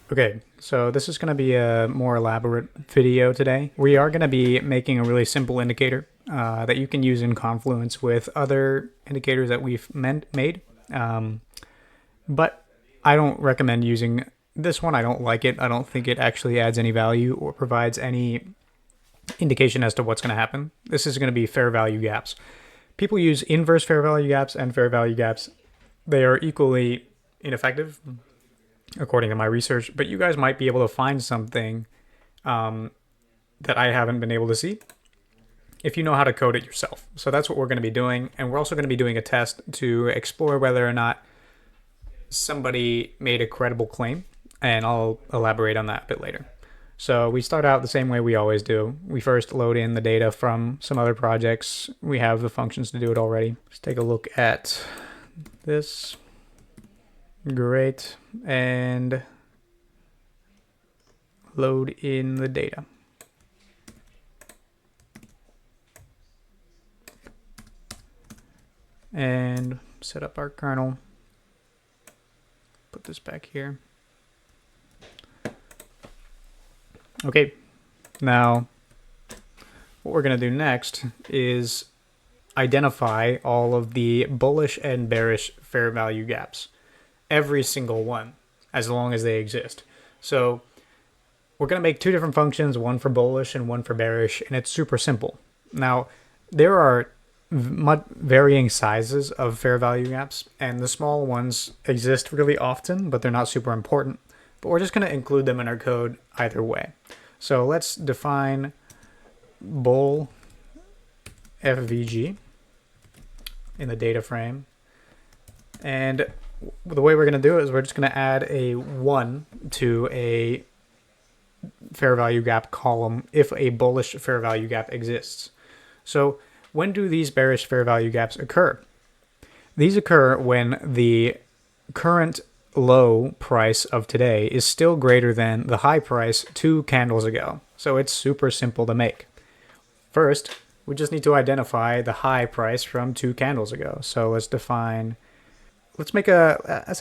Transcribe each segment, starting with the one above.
Okay, so this is going to be a more elaborate video today. We are going to be making a really simple indicator that you can use in Confluence with other indicators that we've made. But I don't recommend using this one. I don't like it. I don't think it actually adds any value or provides any indication as to what's going to happen. This is going to be fair value gaps. People use inverse fair value gaps and fair value gaps. They are equally ineffective, according to my research, but you guys might be able to find something that I haven't been able to see if you know how to code it yourself. So that's what we're going to be doing, and we're also going to be doing a test to explore whether or not somebody made a credible claim, and I'll elaborate on that a bit later. So we start out the same way we always do. We first load in the data from some other projects. We have the functions to do it already. Let's take a look at this. Great. And load in the data. And set up our kernel. Put this back here. Okay, now what we're going to do next is identify all of the bullish and bearish fair value gaps. Every single one, as long as they exist. So we're going to make two different functions, one for bullish and one for bearish, and it's super simple. Now, there are varying sizes of fair value gaps, and the small ones exist really often, but they're not super important. But we're just going to include them in our code either way. So let's define bull FVG in the data frame. And the way we're going to do it is we're just going to add a 1 to a fair value gap column if a bullish fair value gap exists. So when do these bearish fair value gaps occur? These occur when the current low price of today is still greater than the high price 2 candles ago. So it's super simple to make. First, we just need to identify the high price from 2 candles ago. So let's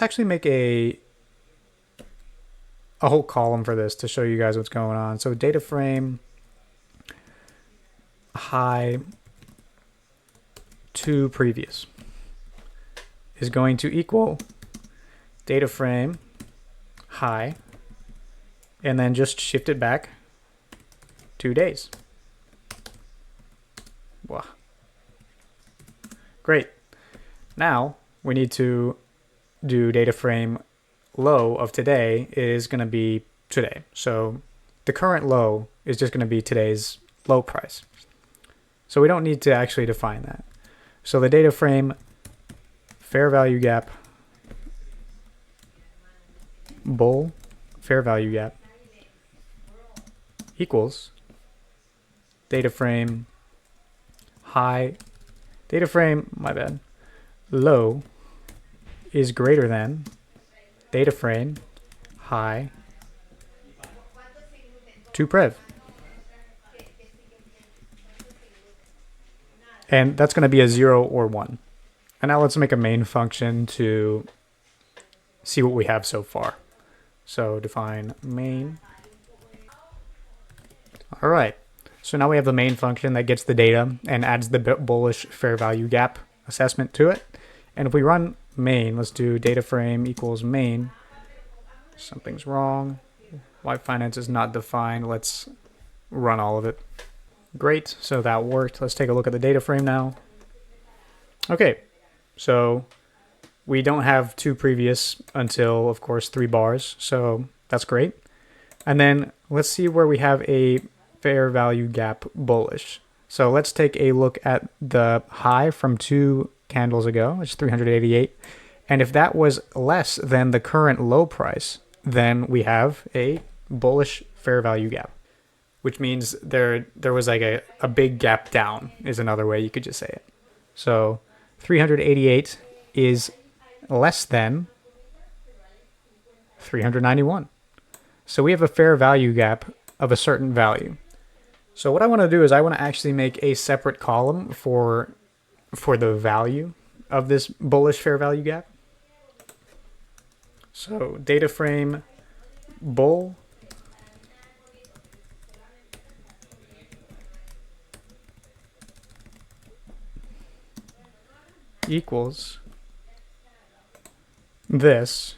actually make a whole column for this to show you guys what's going on. So data frame high to previous is going to equal data frame high, and then just shift it back 2 days. Wow. Great. Now we need to do data frame low of today is going to be today. So the current low is just going to be today's low price. So we don't need to actually define that. So the data frame fair value gap bull fair value gap equals data frame low is greater than data frame high to prev. And that's going to be a 0 or 1. And now let's make a main function to see what we have so far. So define main. All right. So now we have the main function that gets the data and adds the bullish fair value gap assessment to it. And if we run main, let's do data frame equals main. Something's wrong. Why finance is not defined. Let's run all of it. Great. So that worked. Let's take a look at the data frame now. Okay. So we don't have 2 previous until, of course, 3 bars. So that's great. And then let's see where we have a fair value gap bullish. So let's take a look at the high from 2 candles ago, which is 388. And if that was less than the current low price, then we have a bullish fair value gap, which means there was like a big gap down is another way you could just say it. So 388 is less than 391. So we have a fair value gap of a certain value. So what I want to do is I want to actually make a separate column for the value of this bullish fair value gap. So data frame bull equals this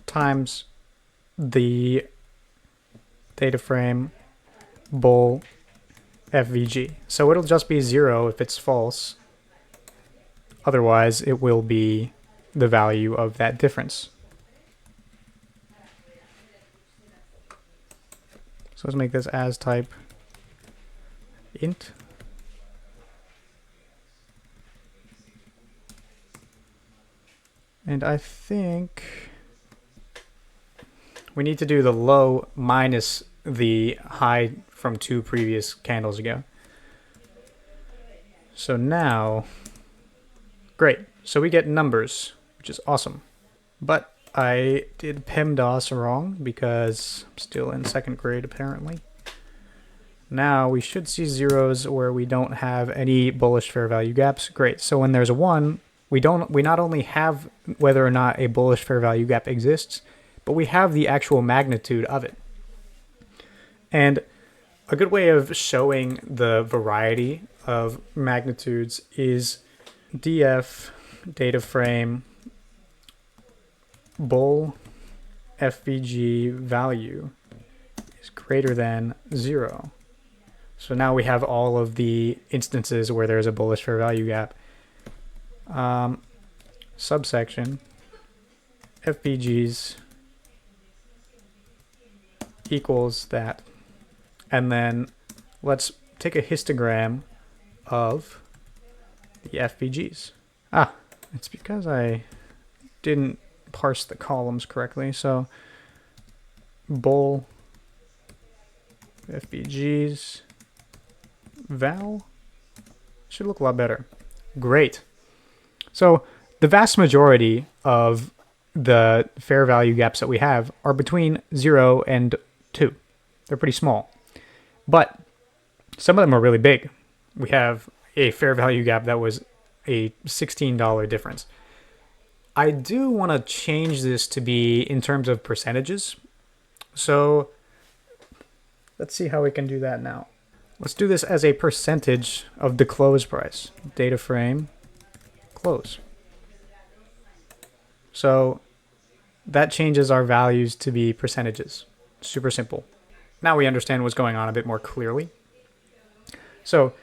times the data frame bull FVG. So it'll just be 0 if it's false. Otherwise, it will be the value of that difference. So let's make this as type int. And I think we need to do the low minus the high from 2 previous candles ago. So now, great. So we get numbers, which is awesome. But I did PEMDAS wrong because I'm still in 2nd grade apparently. Now we should see zeros where we don't have any bullish fair value gaps. Great. So when there's a 1, we not only have whether or not a bullish fair value gap exists, but we have the actual magnitude of it. And a good way of showing the variety of magnitudes is df data frame bull FVG value is greater than 0. So now we have all of the instances where there's a bullish fair value gap. Subsection FVGs equals that. And then let's take a histogram of the FVGs. Ah, it's because I didn't parse the columns correctly. So bull FVGs val should look a lot better. Great. So the vast majority of the fair value gaps that we have are between 0 and 2. They're pretty small. But some of them are really big. We have a fair value gap that was a $16 difference. I do want to change this to be in terms of percentages. So let's see how we can do that now. Let's do this as a percentage of the close price. Data frame close. So that changes our values to be percentages. Super simple. Now we understand what's going on a bit more clearly. So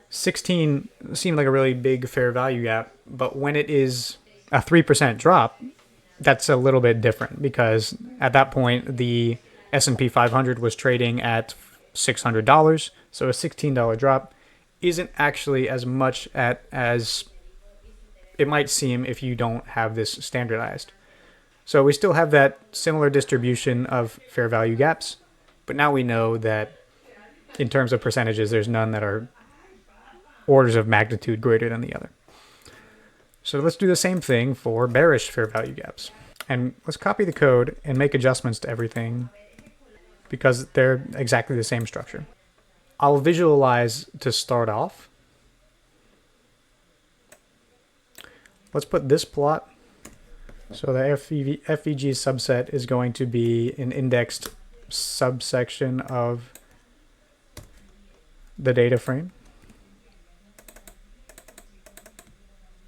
16 seemed like a really big fair value gap, but when it is a 3% drop, that's a little bit different because at that point the S&P 500 was trading at $600, so a $16 drop isn't actually as much as it might seem if you don't have this standardized. So we still have that similar distribution of fair value gaps, but now we know that in terms of percentages, there's none that are orders of magnitude greater than the other. So let's do the same thing for bearish fair value gaps. And let's copy the code and make adjustments to everything because they're exactly the same structure. I'll visualize to start off. Let's put this plot. So the FVG subset is going to be an indexed subsection of the data frame.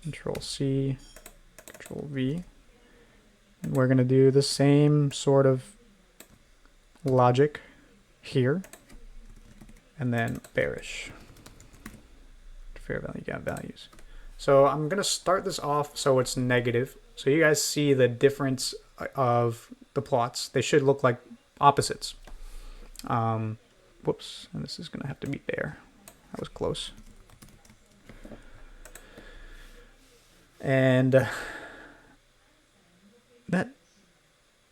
Control C, Control V. And we're going to do the same sort of logic here. And then bearish. Fair value gap values. So I'm going to start this off so it's negative. So you guys see the difference of the plots. They should look like opposites. Whoops, and this is going to have to be there. That was close. And that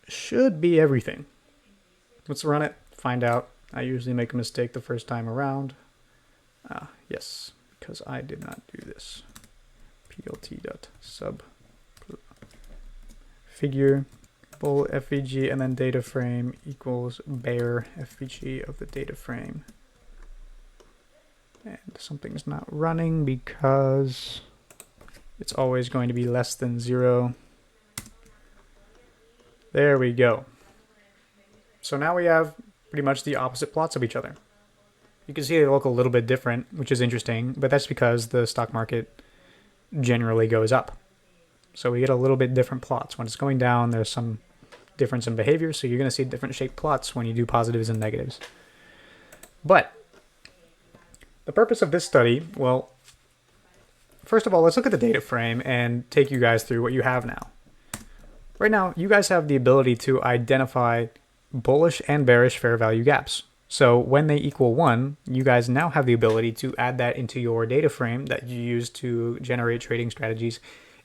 should be everything. Let's run it, find out. I usually make a mistake the first time around. Yes, because I did not do this. plt.sub figure bull FVG and then data frame equals bare FVG of the data frame. And something's not running because it's always going to be less than 0. There we go. So now we have pretty much the opposite plots of each other. You can see they look a little bit different, which is interesting, but that's because the stock market generally goes up. So we get a little bit different plots. When it's going down, there's some difference in behavior, so you're going to see different shaped plots when you do positives and negatives. But the purpose of this study, well, first of all, let's look at the data frame and take you guys through what you have now. Right now, you guys have the ability to identify bullish and bearish fair value gaps. So when they equal 1, you guys now have the ability to add that into your data frame that you use to generate trading strategies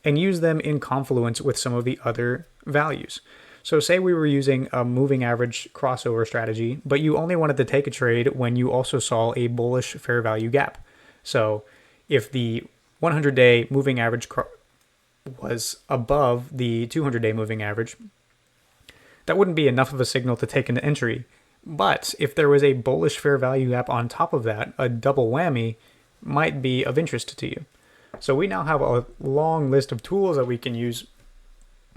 and use them in confluence with some of the other values. So say we were using a moving average crossover strategy, but you only wanted to take a trade when you also saw a bullish fair value gap. So if the 100-day moving average was above the 200-day moving average, that wouldn't be enough of a signal to take an entry. But if there was a bullish fair value gap on top of that, a double whammy might be of interest to you. So we now have a long list of tools that we can use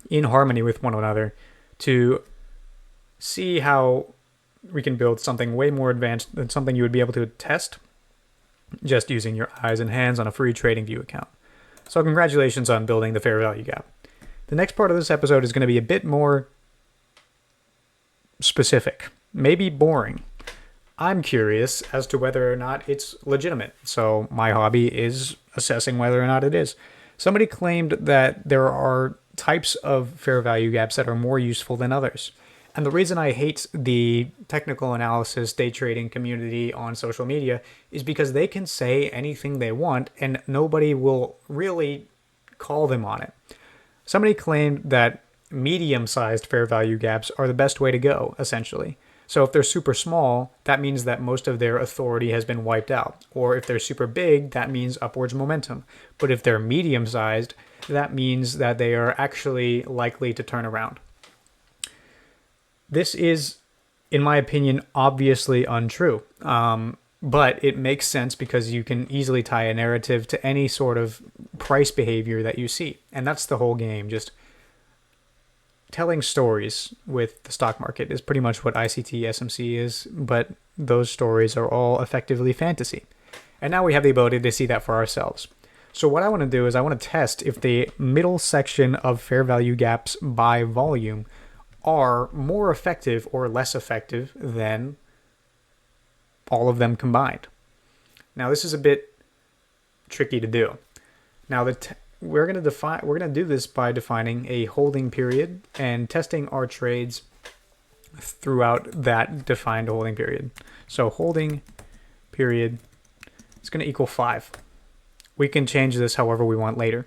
in harmony with one another to see how we can build something way more advanced than something you would be able to test just using your eyes and hands on a free TradingView account. So congratulations on building the fair value gap. The next part of this episode is going to be a bit more specific, maybe boring. I'm curious as to whether or not it's legitimate. So my hobby is assessing whether or not it is. Somebody claimed that there are types of fair value gaps that are more useful than others. And the reason I hate the technical analysis day trading community on social media is because they can say anything they want and nobody will really call them on it. Somebody claimed that medium-sized fair value gaps are the best way to go, essentially. So if they're super small, that means that most of their authority has been wiped out. Or if they're super big, that means upwards momentum. But if they're medium-sized, that means that they are actually likely to turn around. This is, in my opinion, obviously untrue. But it makes sense because you can easily tie a narrative to any sort of price behavior that you see. And that's the whole game. Just telling stories with the stock market is pretty much what ICT SMC is, but those stories are all effectively fantasy. And now we have the ability to see that for ourselves. So what I want to do is I want to test if the middle section of fair value gaps by volume are more effective or less effective than all of them combined. Now this is a bit tricky to do. Now we're going to do this by defining a holding period and testing our trades throughout that defined holding period. So holding period is going to equal 5. We can change this however we want later.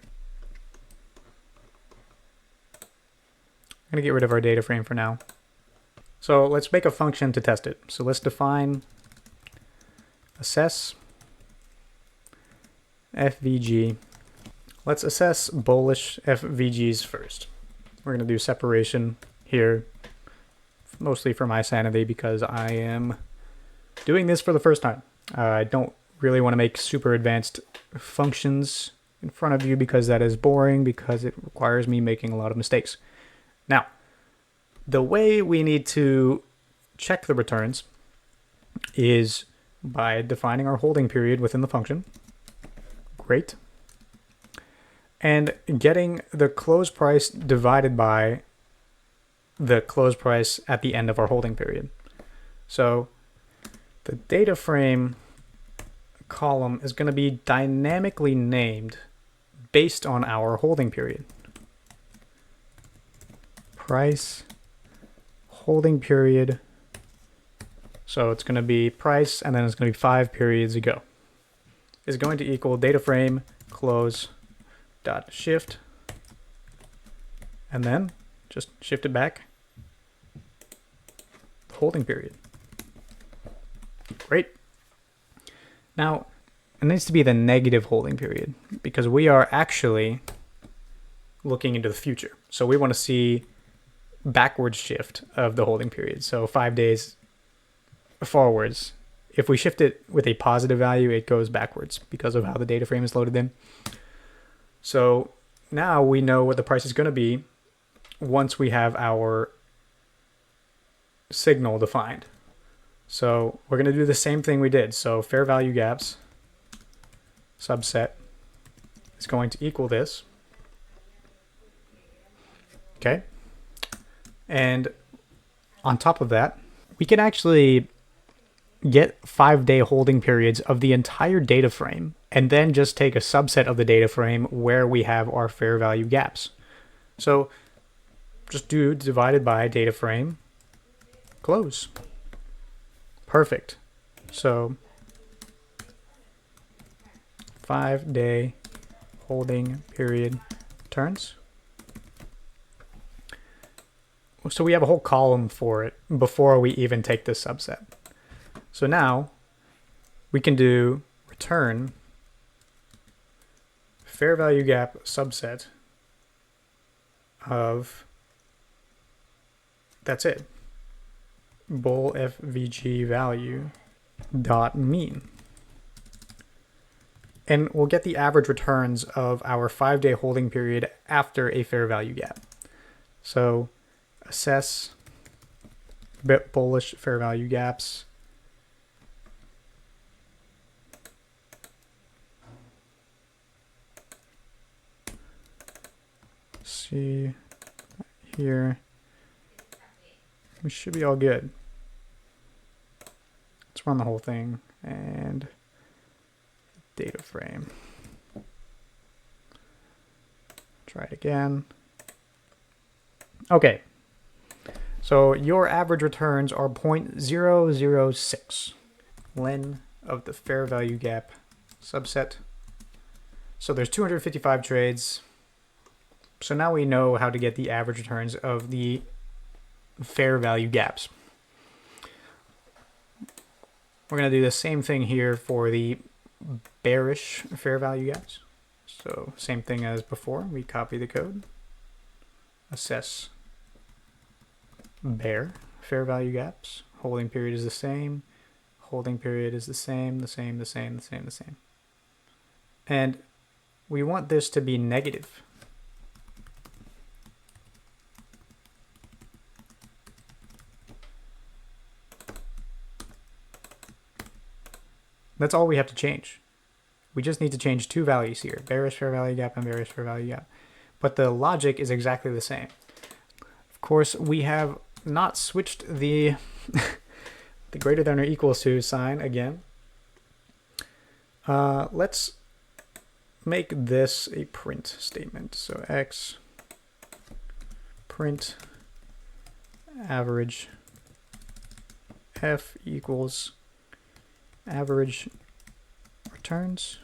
I'm going to get rid of our data frame for now. So let's make a function to test it. So let's define assess FVG. Let's assess bullish FVGs first. We're going to do separation here, mostly for my sanity because I am doing this for the first time. I don't really want to make super advanced functions in front of you because that is boring, because it requires me making a lot of mistakes. Now, the way we need to check the returns is by defining our holding period within the function. Great. And getting the close price divided by the close price at the end of our holding period. So the data frame column is going to be dynamically named based on our holding period. Price, holding period. So it's going to be price, and then it's going to be 5 periods ago. Is going to equal data frame close dot shift, and then just shift it back. Holding period. Great. Now, it needs to be the negative holding period because we are actually looking into the future. So we want to see backwards shift of the holding period. So 5 days forwards. If we shift it with a positive value, it goes backwards because of how the data frame is loaded in. So now we know what the price is going to be once we have our signal defined. So we're going to do the same thing we did. So fair value gaps subset is going to equal this. Okay. And on top of that, we can actually get 5-day holding periods of the entire data frame and then just take a subset of the data frame where we have our fair value gaps. So just do divided by data frame, close. Perfect. So 5-day holding period turns. So we have a whole column for it before we even take this subset. So now we can do return fair value gap subset of, that's it, bull FVG value dot mean. And we'll get the average returns of our 5-day holding period after a fair value gap. So assess bullish fair value gaps. See here, we should be all good. Let's run the whole thing and data frame. Try it again. Okay, so your average returns are 0.006 len of the fair value gap subset. So there's 255 trades. So now we know how to get the average returns of the fair value gaps. We're going to do the same thing here for the bearish fair value gaps. So same thing as before, we copy the code, assess bear fair value gaps, holding period is the same, holding period is the same. And we want this to be negative. That's all we have to change. We just need to change two values here, bearish fair value gap and bearish fair value gap. But the logic is exactly the same. Of course, we have not switched the, the greater than or equals to sign again. Let's make this a print statement. So x print average f equals average returns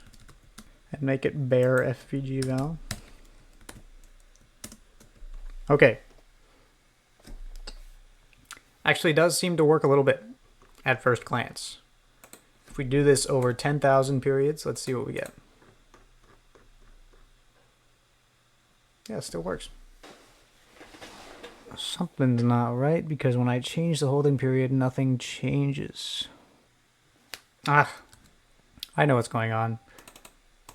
and make it bear FVG val. Okay. Actually does seem to work a little bit at first glance. If we do this over 10,000 periods, let's see what we get. Yeah, it still works. Something's not right because when I change the holding period, nothing changes. Ah, I know what's going on.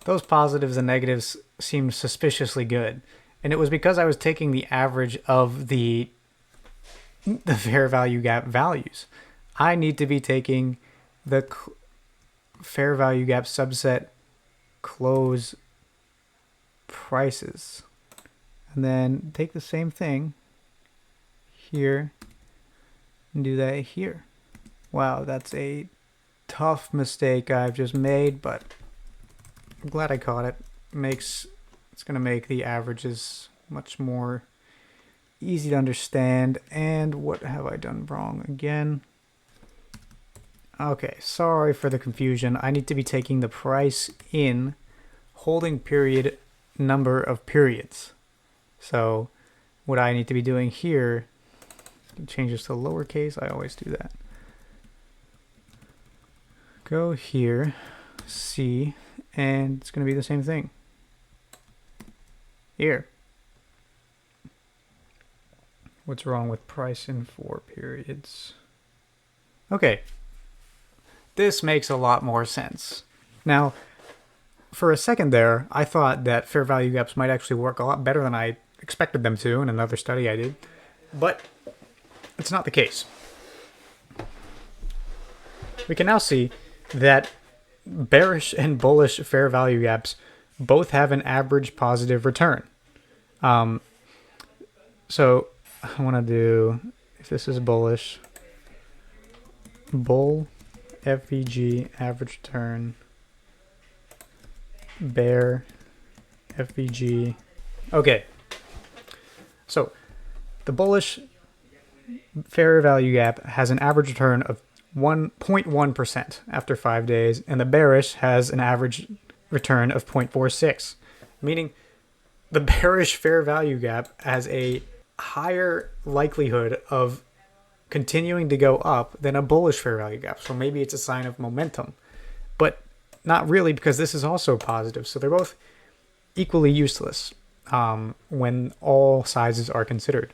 Those positives and negatives seemed suspiciously good. And it was because I was taking the average of the fair value gap values. I need to be taking the fair value gap subset close prices. And then take the same thing here and do that here. Wow, that's a tough mistake I've just made, but I'm glad I caught it. It's going to make the averages much more easy to understand. And what have I done wrong again? Okay, sorry for the confusion. I need to be taking the price in holding period number of periods. So what I need to be doing here, change this to lowercase. I always do that. Go here, C, and it's going to be the same thing. Here. What's wrong with price in 4 periods? Okay. This makes a lot more sense. Now, for a second there, I thought that fair value gaps might actually work a lot better than I expected them to in another study I did. But it's not the case. we can now see that bearish and bullish fair value gaps both have an average positive return. So I want to do, if this is bullish, bull FVG average return, bear FVG. Okay, so the bullish fair value gap has an average return of 1.1% after 5 days, and the bearish has an average return of 0.46, meaning the bearish fair value gap has a higher likelihood of continuing to go up than a bullish fair value gap. So maybe it's a sign of momentum, but not really, because this is also positive. So they're both equally useless when all sizes are considered.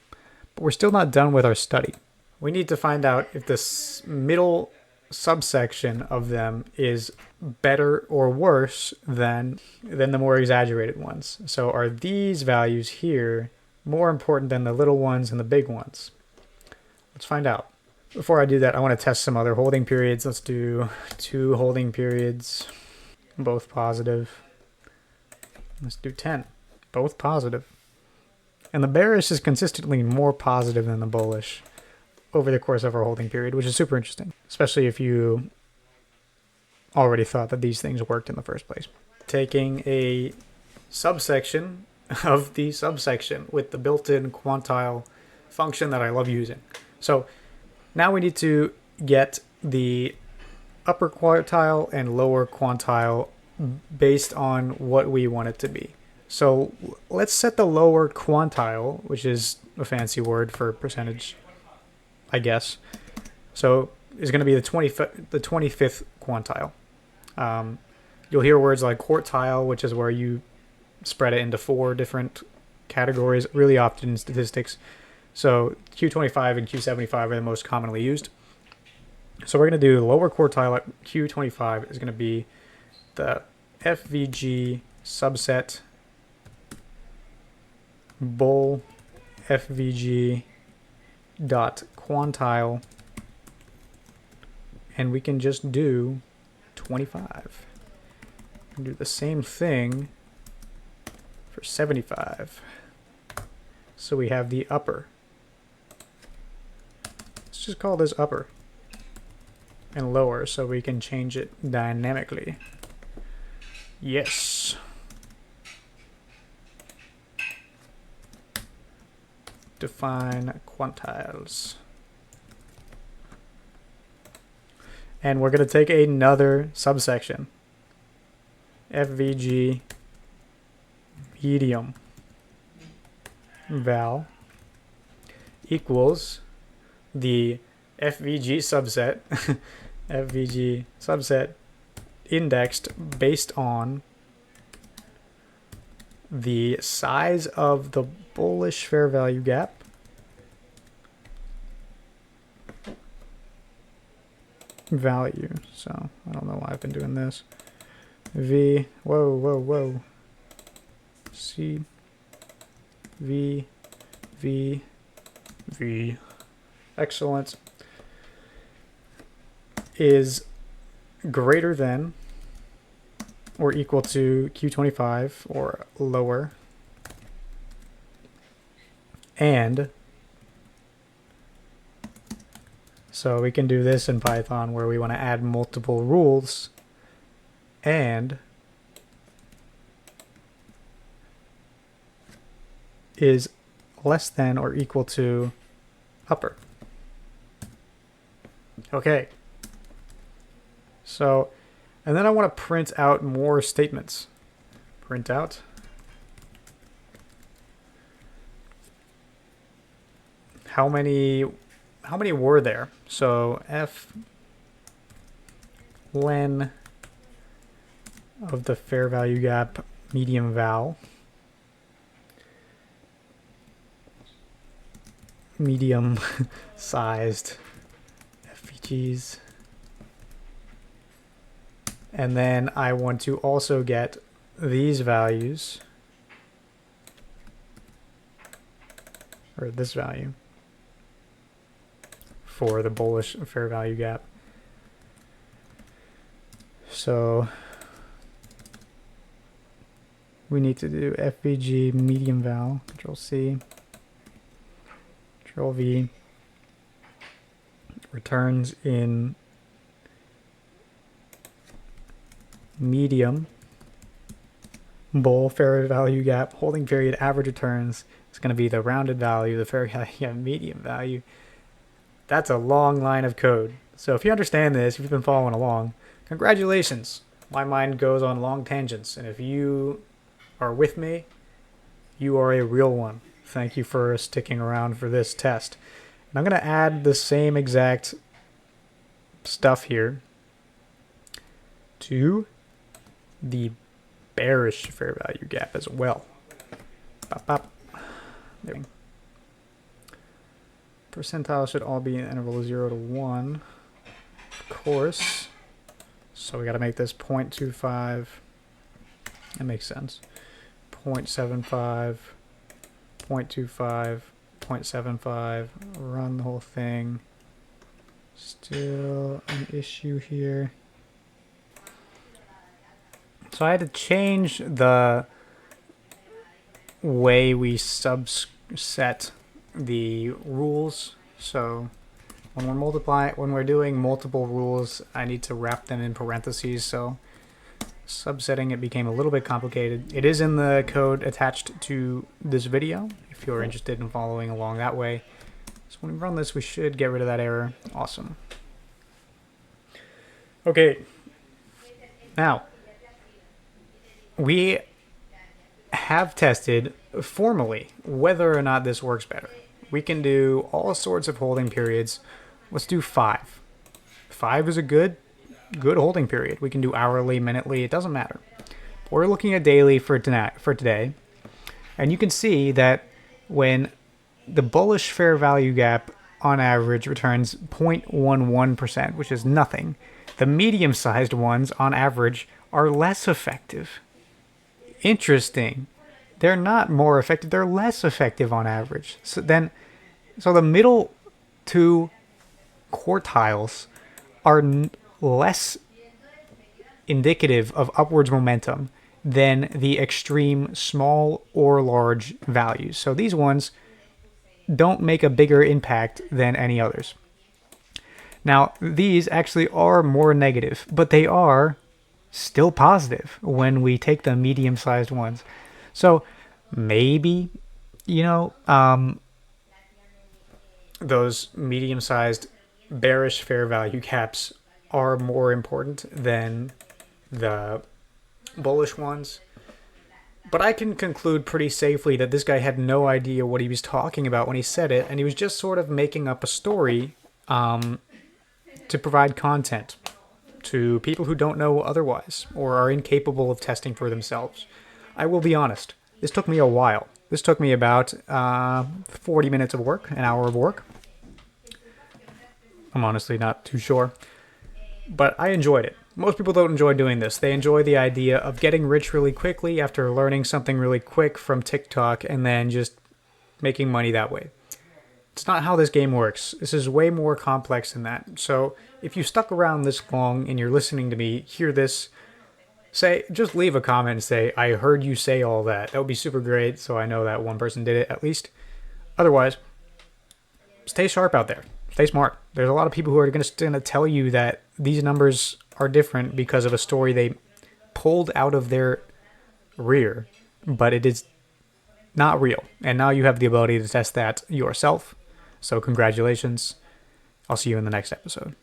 But we're still not done with our study. We need to find out if this middle subsection of them is better or worse than the more exaggerated ones. So are these values here more important than the little ones and the big ones? Let's find out. Before I do that, I want to test some other holding periods. Let's do 2 holding periods, both positive. Let's do 10, both positive. And the bearish is consistently more positive than the bullish over the course of our holding period, which is super interesting, especially if you already thought that these things worked in the first place. Taking a subsection of the subsection with the built-in quantile function that I love using. So now we need to get the upper quantile and lower quantile based on what we want it to be. So let's set the lower quantile, which is a fancy word for percentage, I guess. So it's going to be the 25th quantile. You'll hear words like quartile, which is where you spread it into 4 different categories, really often in statistics. So Q25 and Q75 are the most commonly used. So we're going to do the lower quartile at Q25 is going to be the FVG subset bull FVG dot quantile, and we can just do 25. Do the same thing for 75. So we have the upper. Let's just call this upper and lower so we can change it dynamically. Yes. Define quantiles. And we're going to take another subsection. FVG medium val equals the FVG subset FVG subset indexed based on the size of the bullish fair value gap value. So I don't know why I've been doing this. V, whoa. C, V, V, V. Excellent. Is greater than or equal to Q25 or lower. And so we can do this in Python where we want to add multiple rules, and is less than or equal to upper. Okay. So, and then I want to print out more statements. Print out. How many were there? So F len of the fair value gap medium val, medium sized FVGs. And then I want to also get these values, or this value, for the bullish fair value gap. So we need to do FVG medium val, Control C, Control V, returns in medium, bull, fair value gap, holding period, average returns. It's going to be the rounded value, the fair value gap, medium value. That's a long line of code. So if you understand this, if you've been following along, congratulations. My mind goes on long tangents, and if you are with me, you are a real one. Thank you for sticking around for this test. And I'm going to add the same exact stuff here to the bearish fair value gap as well. Bop, bop. There we go. Percentile should all be in the interval 0 to 1, of course. So we got to make this 0.25. That makes sense. 0.75, 0.25, 0.75. Run the whole thing. Still an issue here. So I had to change the way we subset the rules. So when we're doing multiple rules, I need to wrap them in parentheses. So subsetting it became a little bit complicated. It is in the code attached to this video if you're interested in following along that way. So when we run this, we should get rid of that error. Awesome. Okay. Now, we have tested formally whether or not this works better. We can do all sorts of holding periods. Let's do 5. 5 is a good holding period. We can do hourly, minutely, it doesn't matter. We're looking at daily for today, and you can see that when the bullish fair value gap on average returns 0.11%, which is nothing, the medium-sized ones on average are less effective. Interesting. They're not more effective, they're less effective on average. So the middle two quartiles are less indicative of upwards momentum than the extreme small or large values. So these ones don't make a bigger impact than any others. Now, these actually are more negative, but they are still positive when we take the medium-sized ones. So maybe, those medium-sized bearish fair value gaps are more important than the bullish ones. But I can conclude pretty safely that this guy had no idea what he was talking about when he said it, and he was just sort of making up a story to provide content to people who don't know otherwise or are incapable of testing for themselves. I will be honest, this took me a while. This took me about 40 minutes of work, an hour of work. I'm honestly not too sure. But I enjoyed it. Most people don't enjoy doing this. They enjoy the idea of getting rich really quickly after learning something really quick from TikTok and then just making money that way. It's not how this game works. This is way more complex than that. So if you stuck around this long and you're listening to me hear this, just leave a comment and say, I heard you say all that. That would be super great, so I know that one person did it at least. Otherwise, stay sharp out there. Stay smart. There's a lot of people who are going to tell you that these numbers are different because of a story they pulled out of their rear, but it is not real. And now you have the ability to test that yourself. So congratulations. I'll see you in the next episode.